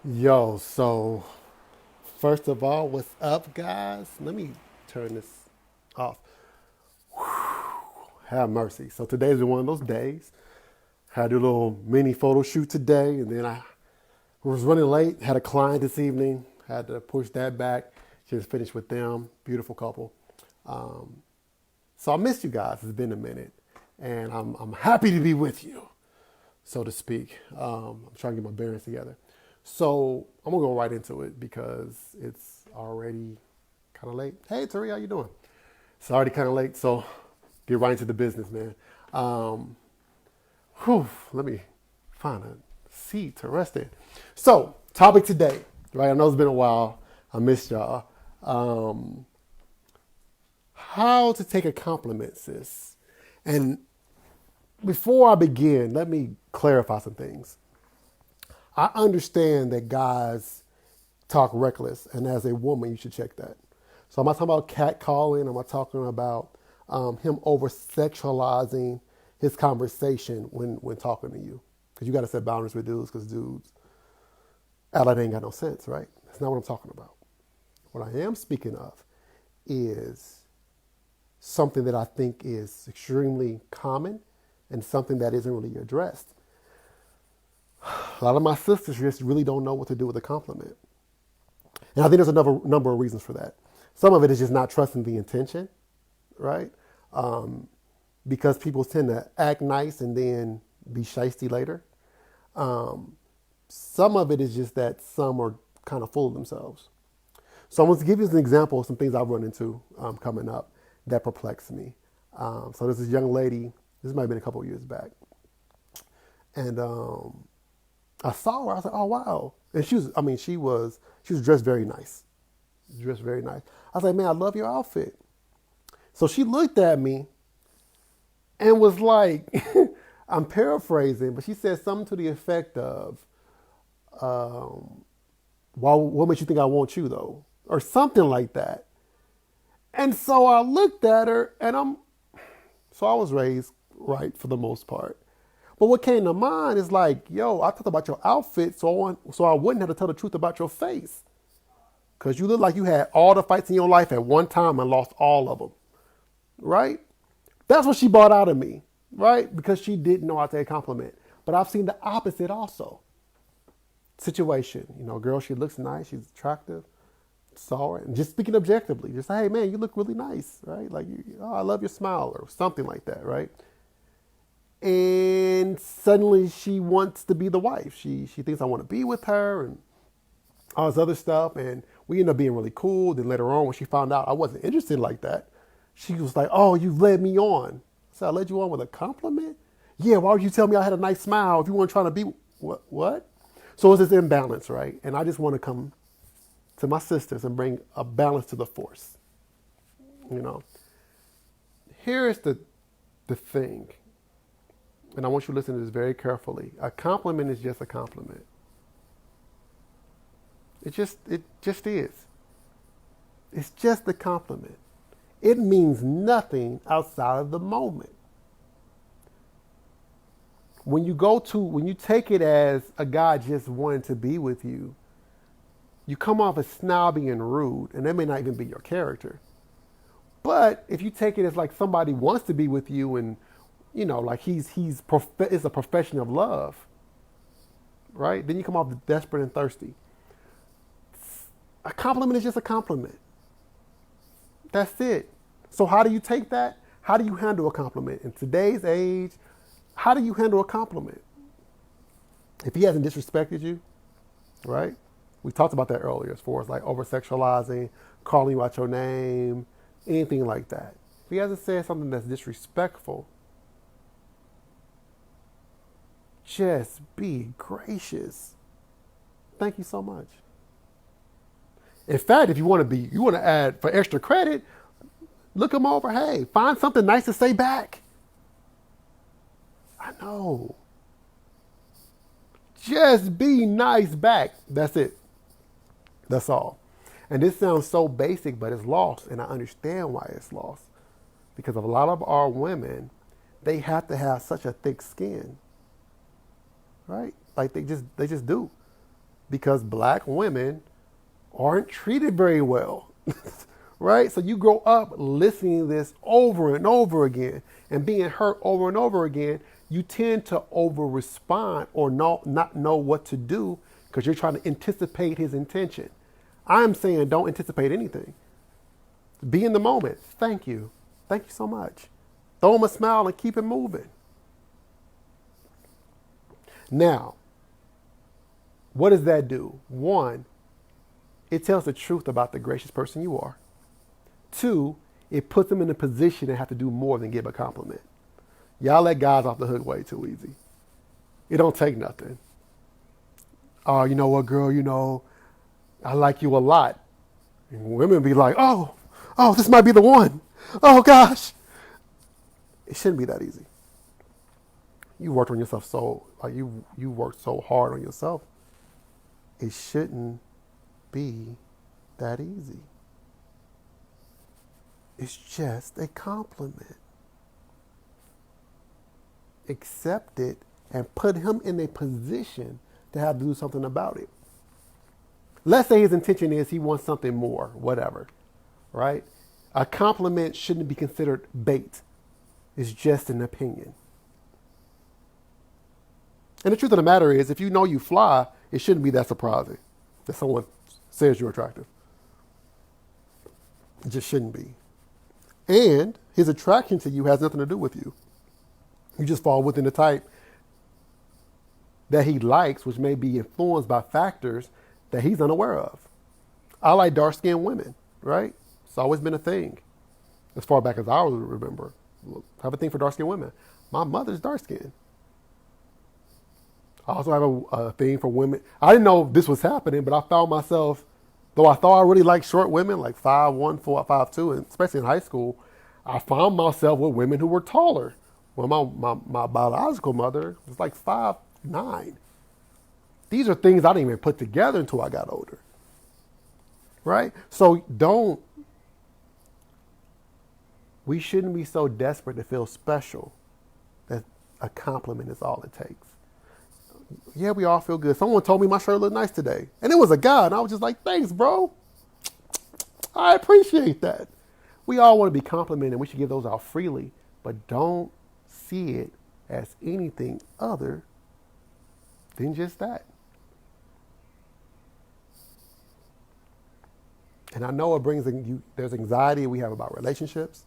Yo, so first of all, what's up, guys? Let me turn this off. Have mercy. So today's been one of those days. Had a little mini photo shoot today, and then I was running late. Had a client this evening. Had to push that back. Just finished with them. Beautiful couple. Um, so I missed you guys. It's been a minute, and I'm happy to be with you, so to speak. I'm trying to get my bearings together. So I'm gonna go right into it because it's already kind of late. Hey, Tari, how you doing? It's already kind of late, so get right into the business, man. Um, Let me find a seat to rest in. So, topic today, right? I know it's been a while. I missed y'all. Um, how to take a compliment, sis. And before I begin, let me clarify some things. I understand that guys talk reckless, and as a woman, you should check that. So I'm not talking about catcalling. I'm not talking about him over sexualizing his conversation when talking to you, because you got to set boundaries with dudes, because dudes act like they ain't got no sense, right? That's not what I'm talking about. What I am speaking of is something that I think is extremely common and something that isn't really addressed. A lot of my sisters just really don't know what to do with a compliment. And I think there's a number of reasons for that. Some of it is just not trusting the intention, right? Um, because people tend to act nice and then be shisty later. Um, some of it is just that some are kind of full of themselves. So I'm going to give you an example of some things I've run into coming up that perplex me. So there's this young lady, this might have been a couple of years back, and I saw her. I was like, "Oh wow!" And she was dressed very nice, dressed very nice. I was like, "Man, I love your outfit." So she looked at me and was like, I'm paraphrasing, but she said something to the effect of, "Why? What makes you think I want you though?" Or something like that. And so I looked at her, and so I was raised right for the most part. But what came to mind is like, yo, I talked about your outfit, so I wouldn't have to tell the truth about your face, because you look like you had all the fights in your life at one time and lost all of them, right? That's what she brought out of me, right? Because she didn't know how to take a compliment. But I've seen the opposite also. Situation, girl, she looks nice, she's attractive, saw her, and just speaking objectively, just say, hey man, you look really nice, right? Like, oh, I love your smile, or something like that, right? And suddenly she wants to be the wife. She thinks I want to be with her and all this other stuff. And we end up being really cool. Then later on, when she found out I wasn't interested like that, she was like, "Oh, you led me on." So I led you on with a compliment? Yeah, why would you tell me I had a nice smile if you weren't trying to be what? So it's this imbalance, right? And I just want to come to my sisters and bring a balance to the force. You know, here's the thing, and I want you to listen to this very carefully. A compliment is just a compliment. It just is. It's just a compliment. It means nothing outside of the moment. When you take it as a guy just wanting to be with you come off as snobby and rude, and that may not even be your character. But if you take it as like somebody wants to be with you, and like it's a profession of love, right? Then you come off desperate and thirsty. A compliment is just a compliment. That's it. So how do you take that? How do you handle a compliment in today's age? How do you handle a compliment? If he hasn't disrespected you, right? We talked about that earlier, as far as like over sexualizing, calling you out your name, anything like that. If he hasn't said something that's disrespectful, just be gracious. Thank you so much. In fact, if you want to add for extra credit, look him over. Hey, find something nice to say back. I know. Just be nice back. That's it. That's all. And this sounds so basic, but it's lost. And I understand why it's lost. Because of a lot of our women, they have to have such a thick skin, right? Like they just do. because black women aren't treated very well. Right? So you grow up listening to this over and over again and being hurt over and over again. You tend to over respond or not know what to do because you're trying to anticipate his intention. I'm saying don't anticipate anything. Be in the moment. Thank you. Thank you so much. Throw him a smile and keep it moving. Now, what does that do? One, it tells the truth about the gracious person you are. Two, it puts them in a position to have to do more than give a compliment. Y'all let guys off the hook way too easy. It don't take nothing. Oh, you know what, girl, I like you a lot. And women be like, oh, this might be the one. Oh, gosh. It shouldn't be that easy. You worked on yourself you worked so hard on yourself. It shouldn't be that easy. It's just a compliment. Accept it and put him in a position to have to do something about it. Let's say his intention is he wants something more, whatever, right? A compliment shouldn't be considered bait. It's just an opinion. And the truth of the matter is, if you know you fly, it shouldn't be that surprising that someone says you're attractive. It just shouldn't be. And his attraction to you has nothing to do with you. You just fall within the type that he likes, which may be influenced by factors that he's unaware of. I like dark-skinned women, right? It's always been a thing. As far back as I remember. I have a thing for dark-skinned women. My mother's dark-skinned. I also have a thing for women. I didn't know this was happening, but I found myself, though I thought I really liked short women, like 5'1", 5'2", and especially in high school, I found myself with women who were taller. Well, my biological mother was like 5'9". These are things I didn't even put together until I got older. Right? So we shouldn't be so desperate to feel special that a compliment is all it takes. Yeah, we all feel good. Someone told me my shirt looked nice today. And it was a guy, and I was just like, thanks, bro. I appreciate that. We all want to be complimented. We should give those out freely. But don't see it as anything other than just that. And I know it brings there's anxiety we have about relationships,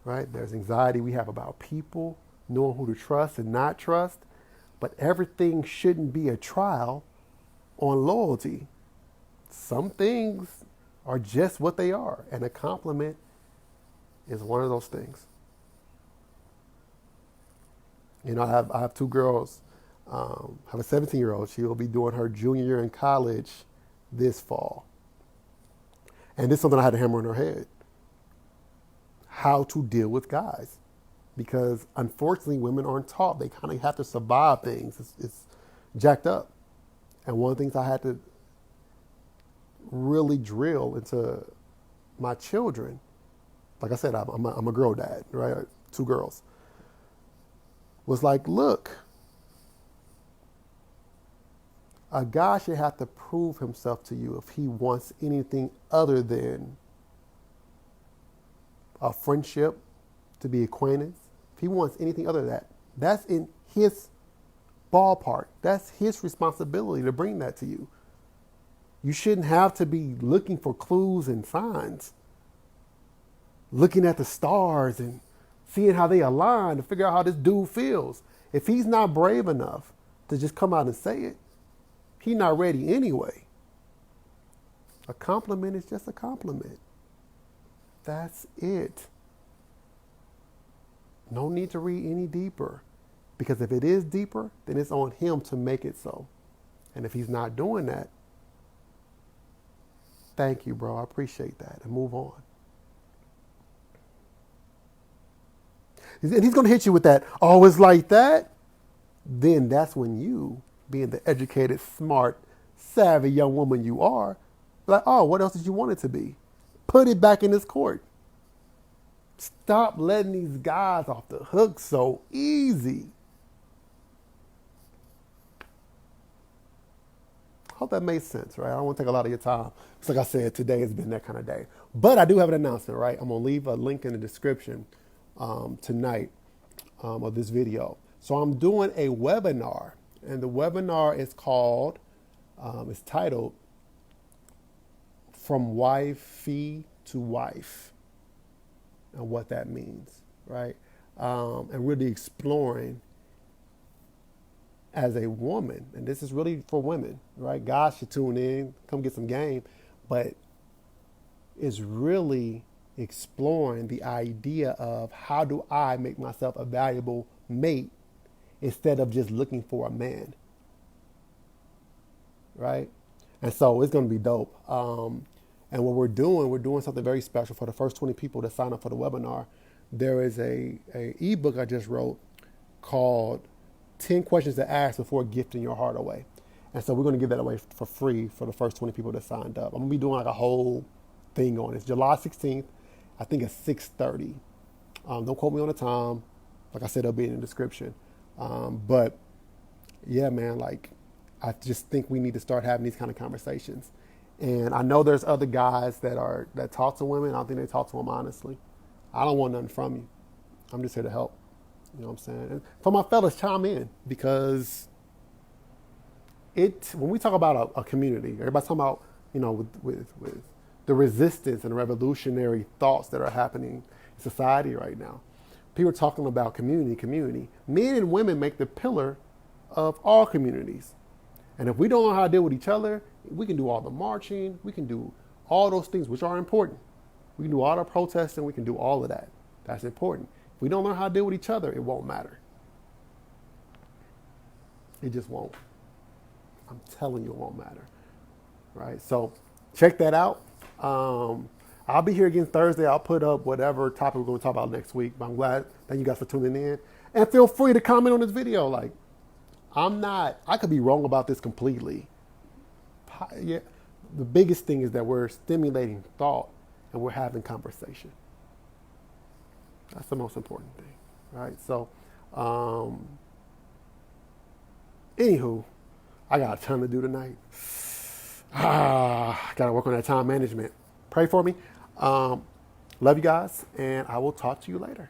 right? There's anxiety we have about people, knowing who to trust and not trust. But everything shouldn't be a trial on loyalty. Some things are just what they are. And a compliment is one of those things. I have two girls. I have a 17-year-old. She will be doing her junior year in college this fall. And this is something I had to hammer in her head. How to deal with guys. Because unfortunately, women aren't taught. They kind of have to survive things. It's jacked up. And one of the things I had to really drill into my children, like I said, I'm a girl dad, right? 2 girls. Was like, look, a guy should have to prove himself to you if he wants anything other than a friendship, to be acquaintance. If he wants anything other than that, that's in his ballpark. That's his responsibility to bring that to you. You shouldn't have to be looking for clues and signs, looking at the stars and seeing how they align to figure out how this dude feels. If he's not brave enough to just come out and say it, he's not ready anyway. A compliment is just a compliment. That's it. No need to read any deeper. Because if it is deeper, then it's on him to make it so. And if he's not doing that, thank you, bro. I appreciate that. And move on. And he's going to hit you with that, oh, it's like that. Then that's when you, being the educated, smart, savvy young woman you are, like, oh, what else did you want it to be? Put it back in his court. Stop letting these guys off the hook so easy. Hope that makes sense, right? I don't want to take a lot of your time. It's like I said, today has been that kind of day. But I do have an announcement, right? I'm going to leave a link in the description tonight of this video. So I'm doing a webinar, and the webinar is called, it's titled, From Wifey to Wife, and what that means, right? And really exploring as a woman, and this is really for women, right? Guys should tune in, come get some game, but it's really exploring the idea of how do I make myself a valuable mate instead of just looking for a man, right? And so it's going to be dope. And what we're doing something very special for the first 20 people that sign up for the webinar. There is a ebook I just wrote called 10 questions to ask before gifting your heart away. And so we're going to give that away for free for the first 20 people that signed up. I'm going to be doing like a whole thing on it. It's July 16th. I think it's 6:30. Don't quote me on the time. Like I said, it'll be in the description. But yeah, man, like I just think we need to start having these kind of conversations. And I know there's other guys that talk to women. I don't think they talk to them honestly. I don't want nothing from you. I'm just here to help. You know what I'm saying? And for my fellas, chime in, because when we talk about a community, everybody's talking about, with the resistance and revolutionary thoughts that are happening in society right now. People are talking about community. Men and women make the pillar of all communities. And if we don't know how to deal with each other, we can do all the marching, we can do all those things which are important. We can do all the protesting, we can do all of that. That's important. If we don't learn how to deal with each other, it won't matter. It just won't. I'm telling you, it won't matter. Right? So check that out. I'll be here again Thursday. I'll put up whatever topic we're going to talk about next week. But I'm glad. Thank you guys for tuning in. And feel free to comment on this video. Like, I could be wrong about this completely. Yeah, the biggest thing is that we're stimulating thought and we're having conversation. That's the most important thing, right? So, anywho, I got a ton to do tonight. I got to work on that time management. Pray for me. Love you guys, and I will talk to you later.